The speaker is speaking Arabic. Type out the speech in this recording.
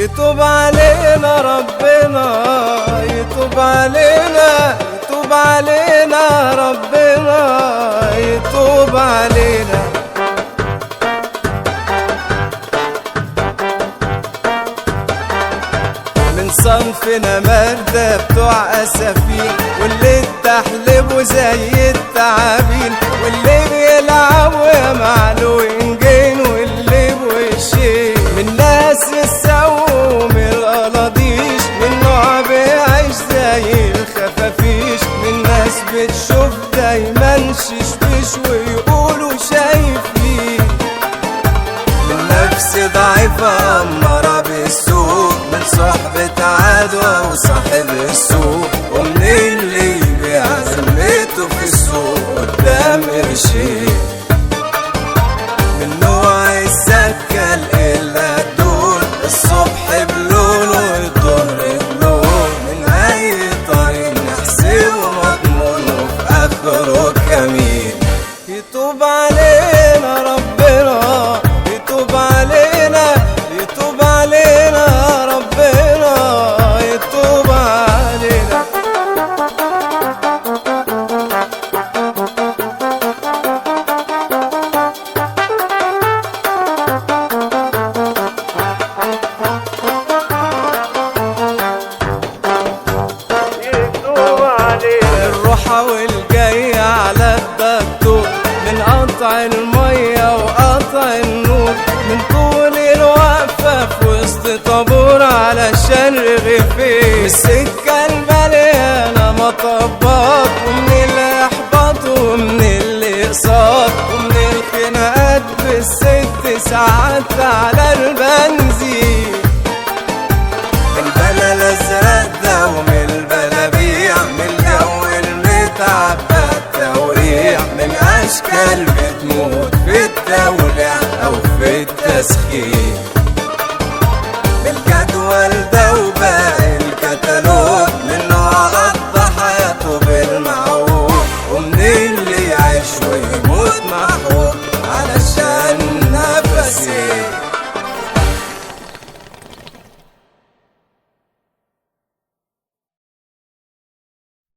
يتوب علينا ربنا، يتوب علينا، يتوب علينا ربنا، يتوب علينا. من صنفنا مردة بتوع أسافين، واللي تحلبوا زي التعابين، واللي بيلعبوا يا معلوينجين، واللي بوشين من ناس السوم القلاضيش، من نوع بيعيش زي الخفافيش، من ناس بتشوف دايما ششبش ويقولوا شايفين، من نفس ضعيفة أمارة بالسوق، من صحبة عدوى وصاحب السوق، ومن اللي يبيع ذمته في السوق قدام قرشين، من نوع السكة القلة دول، الصبح بلون والظهر بلون، من أي طريق نحسبه مضمون وفي آخره كمين. يتوب علينا ربنا، يتوب علينا، يتوب علينا ربنا، يتوب علينا. يتوب علينا. الروحة والجاية على الدكتور، من قطع المية وقطع النور، من طول الوقفة في وسط طابور علشان رغيفين، السكة المليانة مطبات، ومن الإحباط ومن الإقساط، ومن الخناقات بالست ساعات على البنزين، من البلا الأزرق ده ومن البلابيع، من الجو المتعب التوريع، من أشكال بتموت في التوليع أو في التسخين.